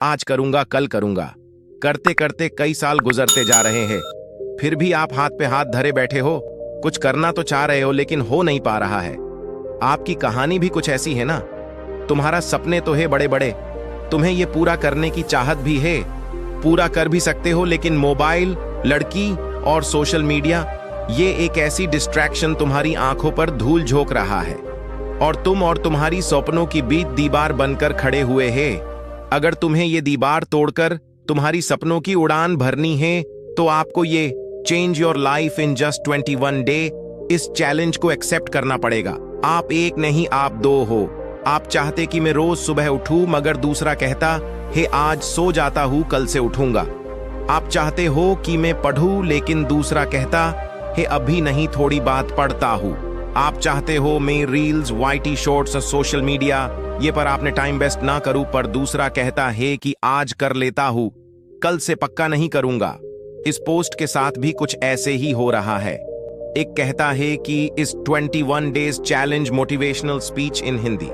आज करूंगा कल करूंगा, करते करते कई साल गुजरते जा रहे हैं। फिर भी आप हाथ पे हाथ धरे बैठे हो। कुछ करना तो चाह रहे हो लेकिन हो नहीं पा रहा है। आपकी कहानी भी कुछ ऐसी है ना। तुम्हारा सपने तो है बड़े बड़े, तुम्हें ये पूरा करने की चाहत भी है, पूरा कर भी सकते हो, लेकिन मोबाइल, लड़की और सोशल मीडिया, ये एक ऐसी डिस्ट्रैक्शन तुम्हारी आंखों पर धूल झोंक रहा है और तुम और तुम्हारी सपनों की बीच दीवार बनकर खड़े हुए हैं। अगर तुम्हें ये दीवार तोड़कर तुम्हारी सपनों की उड़ान भरनी है तो आपको ये change your life in just 21 day इस चैलेंज को एक्सेप्ट करना पड़ेगा। आप एक नहीं, आप दो हो। आप चाहते कि मैं रोज सुबह उठूं, मगर दूसरा कहता है आज सो जाता हूं, कल से उठूंगा। आप चाहते हो कि मैं पढ़ूं, लेकिन दूसरा कहता है अभी नहीं, थोड़ी बात पढ़ता हूं। आप चाहते हो मैं रील्स, वाईटी शॉर्ट्स और सोशल मीडिया ये पर आपने टाइम वेस्ट ना करूं, पर दूसरा कहता है कि आज कर लेता हूं, कल से पक्का नहीं करूंगा। इस पोस्ट के साथ भी कुछ ऐसे ही हो रहा है। एक कहता है कि इस 21 days challenge motivational speech in Hindi.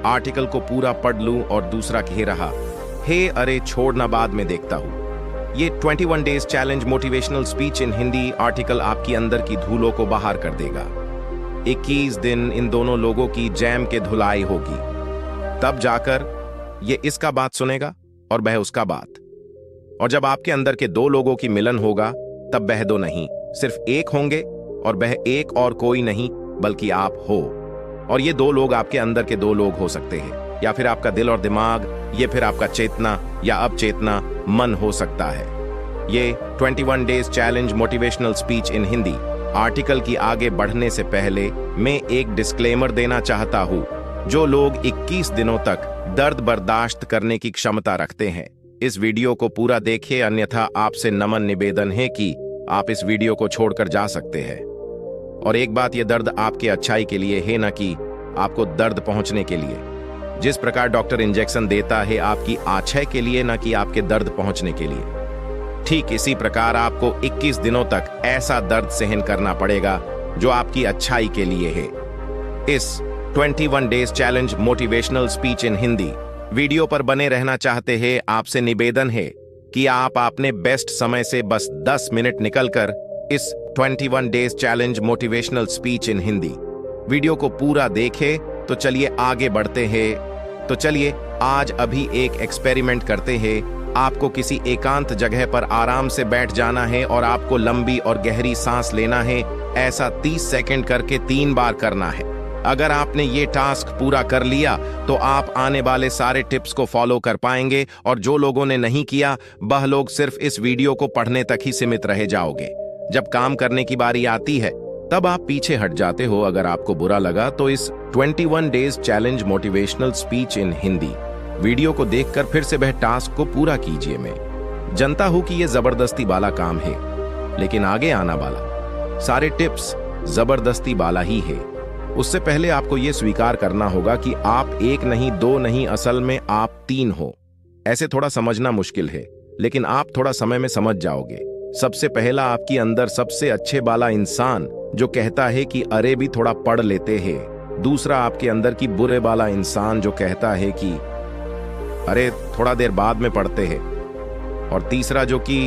Article को पूरा पढ़ लूं और दूसरा कह रहा हे अरे छोड़ना, बाद में देखता हूं। ये 21 days challenge motivational speech in Hindi article आपकी अंदर की धूलों को बाहर कर देगा। 21 दिन इन दोनों लोगों की जैम के धुलाई होगी, तब जाकर ये इसका बात सुनेगा और वह उसका बात। और जब आपके अंदर के दो लोगों की मिलन होगा तब वह दो नहीं, सिर्फ एक होंगे, और वह एक और कोई नहीं बल्कि आप हो। और ये दो लोग आपके अंदर के दो लोग हो सकते हैं, या फिर आपका दिल और दिमाग, ये फिर आपका चेतना या अवचेतना मन हो सकता है। ये 21 days challenge motivational speech in Hindi article की आगे बढ़ने से पहले मैं एक डिस्क्लेमर देना चाहता हूं। जो लोग 21 दिनों तक दर्द बर्दाश्त करने की क्षमता रखते हैं, इस वीडियो को पूरा देखें, अन्यथा आपसे नमन निवेदन है कि आप इस वीडियो को छोड़कर जा सकते हैं। और एक बात, ये दर्द आपके अच्छाई के लिए है, न कि आपको दर्द पहुंचने के लिए। जिस प्रकार डॉक्टर इंजेक्शन देता है आपकी आछय के लिए, न कि आपके दर्द पहुंचने के लिए, ठीक इसी प्रकार आपको 21 दिनों तक ऐसा दर्द सहन करना पड़ेगा जो आपकी अच्छाई के लिए है। इस 21 days challenge motivational speech in Hindi video पर बने रहना चाहते हैं। आपसे निवेदन है कि आप अपने बेस्ट समय से बस 10 मिनट निकलकर इस 21 days challenge motivational speech in Hindi video को पूरा देखें। तो चलिए आगे बढ़ते हैं। तो चलिए आज अभी एक एक्सपेरिमेंट करते हैं। आपको किसी एकांत जगह पर आराम से बैठ जाना है और आपको लंबी और गहरी सांस लेना है। ऐसा 30 सेकंड करके 3 बार करना है। अगर आपने ये टास्क पूरा कर लिया तो आप आने वाले सारे टिप्स को फॉलो कर पाएंगे, और जो लोगों ने नहीं किया वह लोग सिर्फ इस वीडियो को पढ़ने तक ही सीमित रह जाओगे। जब काम करने की बारी आती है तब आप पीछे हट जाते हो। अगर आपको बुरा लगा तो इस 21 days challenge motivational speech in Hindi video को देखकर फिर से वह टास्क को पूरा कीजिए। मैं जानता हूं कि यह जबरदस्ती वाला काम है, लेकिन आगे आना वाला सारे टिप्स जबरदस्ती वाला ही है। उससे पहले आपको यह स्वीकार करना होगा कि आप एक नहीं, दो नहीं, असल में आप 3 हो। ऐसे थोड़ा समझना मुश्किल है, लेकिन आप थोड़ा समय में समझ जाओगे। सबसे पहला आपके अंदर सबसे अच्छे वाला इंसान जो कहता है कि अरे भी थोड़ा पढ़ लेते हैं। दूसरा आपके अंदर की बुरे वाला इंसान जो कहता है कि अरे थोड़ा देर बाद में पढ़ते हैं। और तीसरा जो कि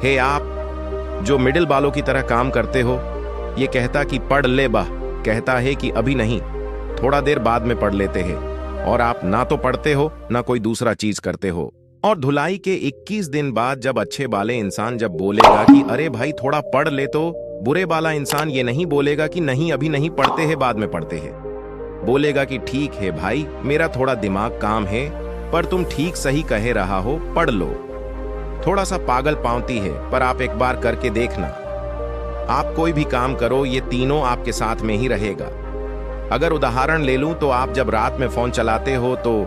हे आप जो मिडिल वालों की तरह काम करते हो, ये कहता कि पढ़ ले बा, कहता है कि अभी नहीं, थोड़ा देर बाद में पढ़ लेते हैं। और आप ना तो पढ़ते हो ना कोई दूसरा चीज करते हो। और धुलाई के 21 दिन बाद जब अच्छे वाले इंसान जब बोलेगा कि अरे भाई थोड़ा पढ़ ले, तो बुरे वाला इंसान ये नहीं बोलेगा कि नहीं अभी नहीं पढ़ते हैं, बाद में पढ़ते हैं। बोलेगा कि ठीक है भाई, मेरा थोड़ा दिमाग काम है, पर तुम ठीक सही कह रहा हो, पढ़ लो। थोड़ा सा पागल पांवती है, पर आप एक बार करके देखना। आप कोई भी काम करो, ये तीनों आपके साथ में ही रहेगा। अगर उदाहरण ले लूं तो आप जब रात में फोन चलाते हो तो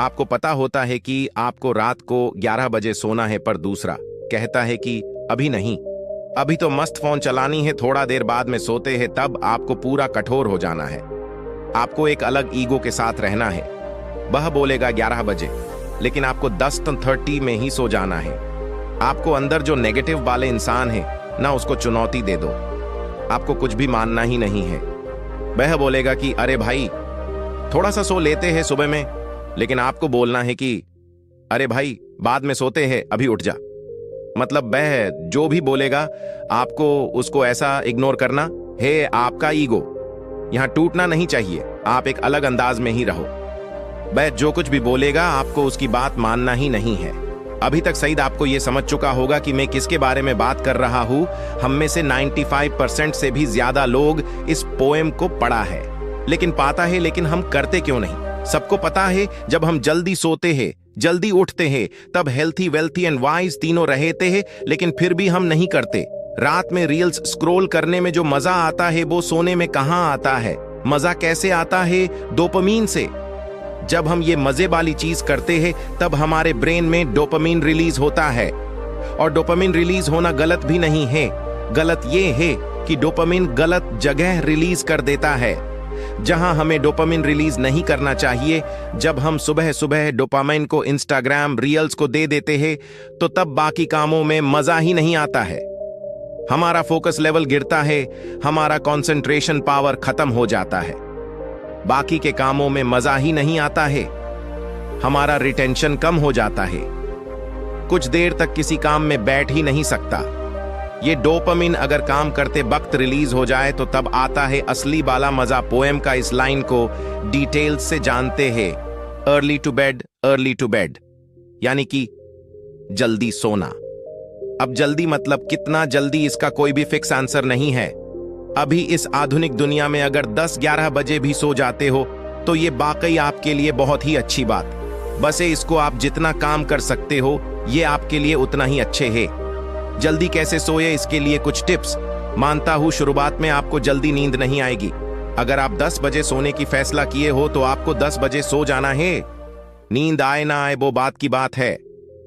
आपको पता होता है कि आपको रात को 11 बजे सोना है, पर दूसरा कहता है कि अभी नहीं, अभी तो मस्त फोन चलानी है, थोड़ा देर बाद में सोते हैं। तब आपको पूरा कठोर हो जाना है। आपको एक अलग ईगो के साथ रहना है। वह बोलेगा 11 बजे, लेकिन आपको 10:30 में ही सो जाना है। आपको अंदर जो नेगेटिव वाले इंसान है ना, उसको चुनौती दे दो। आपको कुछ भी मानना ही नहीं है। वह बोलेगा कि अरे भाई थोड़ा सा सो लेते हैं सुबह में, लेकिन आपको बोलना है कि अरे भाई बाद में सोते हैं, अभी उठ जा। मतलब वह जो भी बोलेगा आपको उसको ऐसा इग्नोर करना है। आपका ईगो यहां टूटना नहीं चाहिए। आप एक अलग अंदाज में ही रहो। वह जो कुछ भी बोलेगा आपको उसकी बात मानना ही नहीं है। अभी तक सईद आपको यह समझ चुका होगा कि मैं किसके बारे में बात कर रहा हूं। हम में से 95% से भी ज्यादा लोग इस पोएम को पढ़ा है, लेकिन पाता है, लेकिन हम करते क्यों नहीं। सबको पता है जब हम जल्दी सोते हैं, जल्दी उठते हैं, तब हेल्थी, वेल्थी एंड वाइज तीनों रहते हैं, लेकिन फिर भी हम नहीं करते। रात में रील्स स्क्रॉल करने में जो मजा आता है वो सोने में कहां आता है। मजा कैसे आता है? डोपामीन से। जब हम ये मजे वाली चीज करते हैं तब हमारे ब्रेन में डोपामीन रिलीज होता है, और डोपामीन रिलीज होना गलत भी नहीं है। गलत ये है कि डोपामीन गलत जगह रिलीज कर देता है, जहां हमें डोपामीन रिलीज नहीं करना चाहिए। जब हम सुबह सुबह डोपामीन को इंस्टाग्राम रील्स को दे देते हैं तो तब बाकी कामों में मजा ही नहीं आता है। हमारा फोकस लेवल गिरता है, हमारा कंसंट्रेशन पावर खत्म हो जाता है, बाकी के कामों में मजा ही नहीं आता है, हमारा रिटेंशन कम हो जाता है, कुछ देर तक किसी काम में बैठ ही नहीं सकता। ये डोपामिन अगर काम करते वक्त रिलीज हो जाए तो तब आता है असली वाला मजा। पोएम का इस लाइन को डिटेल्स से जानते हैं। अर्ली टू बेड यानी कि जल्दी सोना। अब जल्दी मतलब कितना जल्दी, इसका कोई भी फिक्स आंसर नहीं है। अभी इस आधुनिक दुनिया में अगर 10-11 बजे भी सो जाते हो तो ये वाकई आपके लिए बहुत ही अच्छी बात। बस इसको आप जितना काम कर सकते हो ये आपके लिए उतना ही अच्छे है। जल्दी कैसे सोए, इसके लिए कुछ टिप्स। मानता हूं शुरुआत में आपको जल्दी नींद नहीं आएगी। अगर आप 10 बजे सोने की फैसला किए हो तो आपको 10 बजे सो जाना है। नींद आए ना आए वो बात की बात है,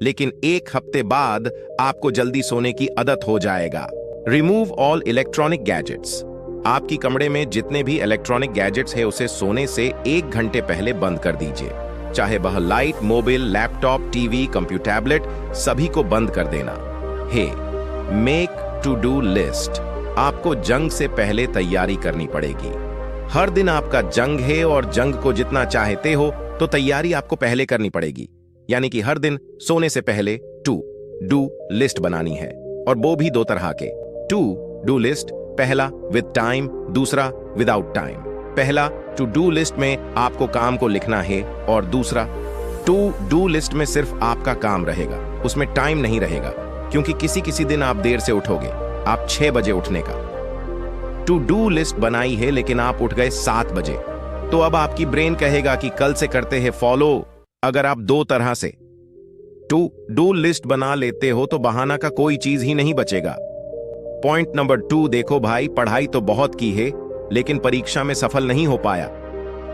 लेकिन 1 हफ्ते बाद आपको जल्दी सोने की आदत हो जाएगा। Remove all electronic gadgets. आपकी कमरे में जितने भी इलेक्ट्रॉनिक गैजेट्स है उसे सोने से 1 घंटे पहले बंद कर दीजिए। चाहे वह light, mobile, laptop, TV, computer, tablet, सभी को बंद कर देना है। Make to do list. आपको जंग से पहले तैयारी करनी पड़ेगी। हर दिन आपका जंग है और जंग को जितना चाहते हो तो तैयारी आपको पहले करनी पड़ेगी। यानी कि हर दिन सोने से पहले टू डू लिस्ट बनानी है, और वो भी 2 तरह के। टू डू लिस्ट, पहला विद टाइम, दूसरा विदाउट टाइम। पहला टू डू लिस्ट में आपको काम को लिखना है, और दूसरा टू डू लिस्ट में सिर्फ आपका काम रहेगा, उसमें टाइम नहीं रहेगा, क्योंकि किसी किसी दिन आप देर से उठोगे। आप 6 बजे उठने का टू डू लिस्ट बनाई है, लेकिन आप उठ गए 7 बजे, तो अब आपकी ब्रेन कहेगा कि कल से करते हैं फॉलो। अगर आप 2 तरह से टू डू लिस्ट बना लेते हो तो बहाना का कोई चीज ही नहीं बचेगा। पॉइंट नंबर 2, देखो भाई, पढ़ाई तो बहुत की है लेकिन परीक्षा में सफल नहीं हो पाया।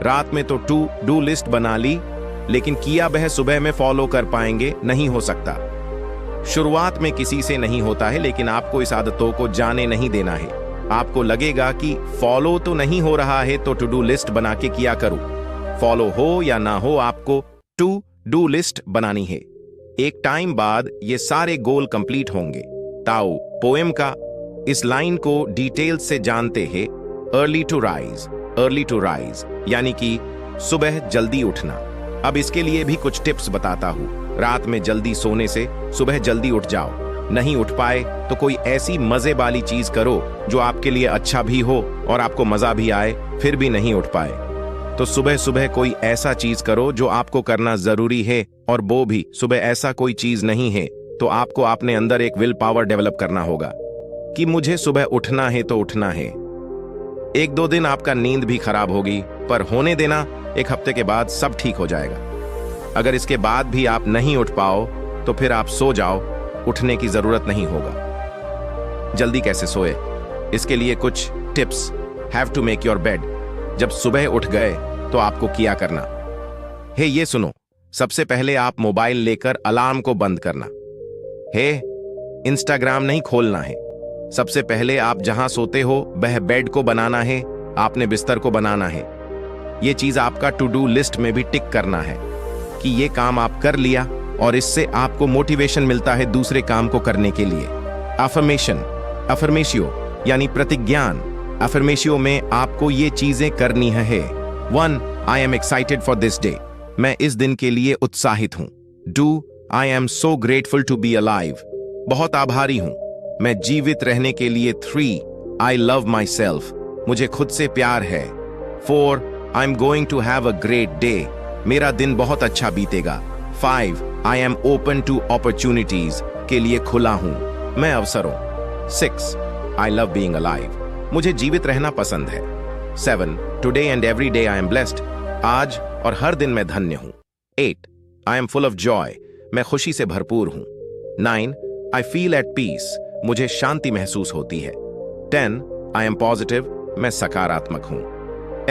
रात में तो टू डू लिस्ट बना ली, लेकिन किया वह सुबह में फॉलो कर पाएंगे? नहीं हो सकता। शुरुआत में किसी से नहीं होता है, लेकिन आपको इस आदतों को जाने नहीं देना है। आपको लगेगा कि फॉलो तो नहीं हो रहा है तो टू डू लिस्ट बना के किया करूं। फॉलो हो या ना हो, आपको टू डू लिस्ट बनानी है। एक टाइम बाद ये सारे गोल कंप्लीट होंगे। ताओ पोएम का इस लाइन को डिटेल से जानते हैं। अर्ली टू राइज यानी कि सुबह जल्दी उठना। अब इसके लिए भी कुछ टिप्स बताता हूं। रात में जल्दी सोने से सुबह जल्दी उठ जाओ। नहीं उठ पाए तो कोई ऐसी मजे वाली चीज करो जो आपके लिए अच्छा भी हो और आपको मजा भी आए। फिर भी नहीं उठ पाए तो सुबह सुबह कोई ऐसा चीज करो जो आपको करना जरूरी है, और वो भी सुबह ऐसा कोई चीज नहीं है तो आपको अपने अंदर एक विल पावर डेवलप करना होगा कि मुझे सुबह उठना है तो उठना है। 1-2 दिन आपका नींद भी खराब होगी, पर होने देना, 1 हफ्ते के बाद सब ठीक हो जाएगा। अगर इसके बाद भी आप नहीं उठ पाओ तो फिर आप सो जाओ, उठने की जरूरत नहीं होगा। जल्दी कैसे सोए, इसके लिए कुछ tips. Have to make your bed. जब सुबह उठ गए तो आपको किया करना है, ये सुनो। सबसे पहले आप मोबाइल लेकर अलार्म को बंद करना है। इंस्टाग्राम नहीं खोलना है। सबसे पहले आप जहां सोते हो वह बेड को बनाना है, आपने बिस्तर को बनाना है। यह चीज आपका टू डू लिस्ट में भी टिक करना है कि ये काम आप कर लिया, और इससे आपको मोटिवेशन मिलता है दूसरे काम को करने के लिए। अफर्मेशियो यानी प्रतिज्ञान। अफर्मेशियो में आपको ये चीजें करनी है। 1. I am excited for this day. मैं इस दिन के लिए उत्साहित हूं। Two I am so grateful to be alive, बहुत आभारी हूं मैं जीवित रहने के लिए। 3 आई लव माई सेल्फ, मुझे खुद से प्यार है। 4 I am going to have a great day, मेरा दिन बहुत अच्छा बीतेगा। 5 I am open to opportunities, के लिए खुला हूं मैं अवसरों। 6 आई लव बीइंग अलाइव, मुझे जीवित रहना पसंद है। 7 today and every day I am blessed, आज और हर दिन मैं धन्य हूं। 8 I am full of Joy, मैं खुशी से भरपूर हूं। 9 आई फील एट पीस, मुझे शांति महसूस होती है। 10 आई एम पॉजिटिव, मैं सकारात्मक हूं।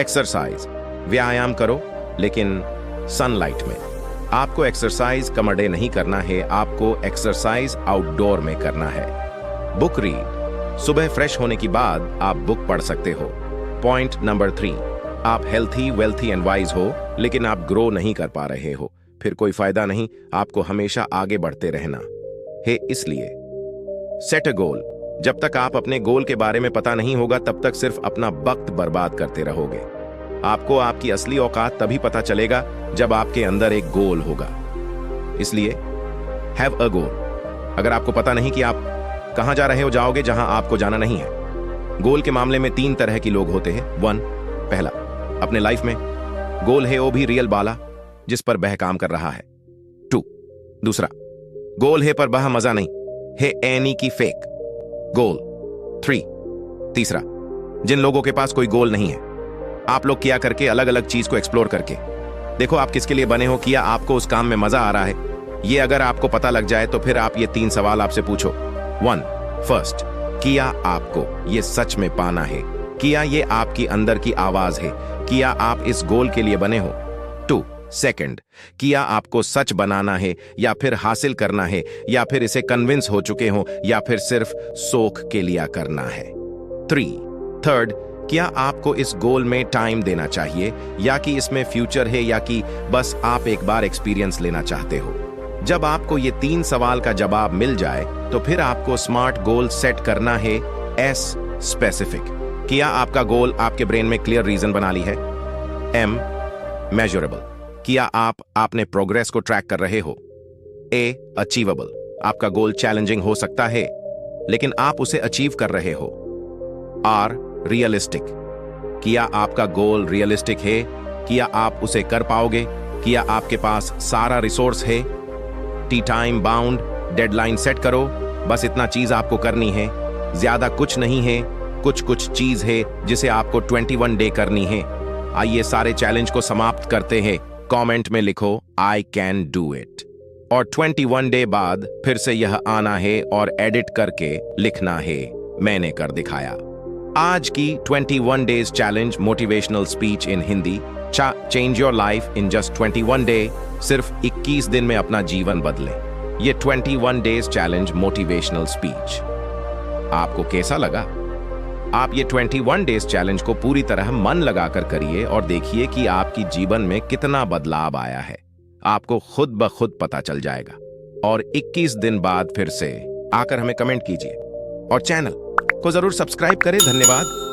एक्सरसाइज, व्यायाम करो लेकिन सनलाइट में। आपको एक्सरसाइज कमर नहीं करना है, आपको एक्सरसाइज आउटडोर में करना है। बुक रीड, सुबह फ्रेश होने के बाद आप बुक पढ़ सकते हो। पॉइंट नंबर 3, आप हेल्थी, वेल्थी एंड वाइज हो लेकिन आप ग्रो नहीं कर पा रहे हो, फिर कोई फायदा नहीं, आपको हमेशा आगे बढ़ते रहना है। इसलिए सेट अ गोल, जब तक आप अपने गोल के बारे में पता नहीं होगा तब तक सिर्फ अपना वक्त बर्बाद करते रहोगे। आपको आपकी असली औकात तभी पता चलेगा जब आपके अंदर एक गोल होगा। इसलिए हैव अ गोल। अगर आपको पता नहीं कि आप कहां जा रहे हो, जाओगे जहां आपको जाना नहीं है। गोल के मामले में 3 तरह के लोग होते हैं। 1 पहला, अपने लाइफ में गोल है वो भी रियल बाला जिस पर बह काम कर रहा है। 2 दूसरा, गोल है पर बह मजा नहीं है, एनी की फेक गोल। 3 तीसरा, जिन लोगों के पास कोई गोल नहीं है, आप लोग किया करके अलग अलग चीज को एक्सप्लोर करके देखो आप किसके लिए बने हो, किया आपको उस काम में मजा आ रहा है। ये अगर आपको पता लग जाए तो फिर आप ये 3 सवाल आपसे पूछो। 1 फर्स्ट, किया आपको ये सच में पाना है, किया ये आपकी अंदर की आवाज है, किया आप इस गोल के लिए बने हो। 2 सेकंड, किया आपको सच बनाना है या फिर हासिल करना है या फिर इसे कन्विंस हो चुके हो या फिर सिर्फ शौक के लिए करना है। 3 थर्ड, क्या आपको इस गोल में टाइम देना चाहिए या कि इसमें फ्यूचर है या कि बस आप एक बार एक्सपीरियंस लेना चाहते हो। जब आपको ये 3 सवाल का जवाब मिल जाए तो फिर आपको स्मार्ट गोल सेट करना है। S स्पेसिफिक, किया आपका गोल आपके ब्रेन में क्लियर रीजन बना ली है। M मेजरेबल, किया आपने प्रोग्रेस को ट्रैक कर रहे हो। A अचीवेबल, आपका गोल चैलेंजिंग हो सकता है लेकिन आप उसे अचीव कर रहे हो। R रियलिस्टिक, किया आपका गोल रियलिस्टिक है, किया आप उसे कर पाओगे, किया आपके पास सारा रिसोर्स है। T time bound, deadline set करो, बस इतना चीज आपको करनी है, ज्यादा कुछ नहीं है, कुछ चीज है जिसे आपको 21 डे करनी है। आइए सारे चैलेंज को समाप्त करते हैं। कमेंट में लिखो आई कैन डू इट और 21 डे बाद फिर से यह आना है और एडिट करके लिखना है मैंने कर दिखाया। आज की 21 days challenge motivational speech in Hindi, change your life in just 21 day, सिर्फ 21 दिन में अपना जीवन बदले। ये 21 डेज चैलेंज मोटिवेशनल स्पीच आपको कैसा लगा? आप ये 21 डेज चैलेंज को पूरी तरह मन लगाकर करिए और देखिए कि आपकी जीवन में कितना बदलाव आया है। आपको खुद ब खुद पता चल जाएगा और 21 दिन बाद फिर से आकर हमें कमेंट कीजिए और चैनल को जरूर सब्सक्राइब करें। धन्यवाद।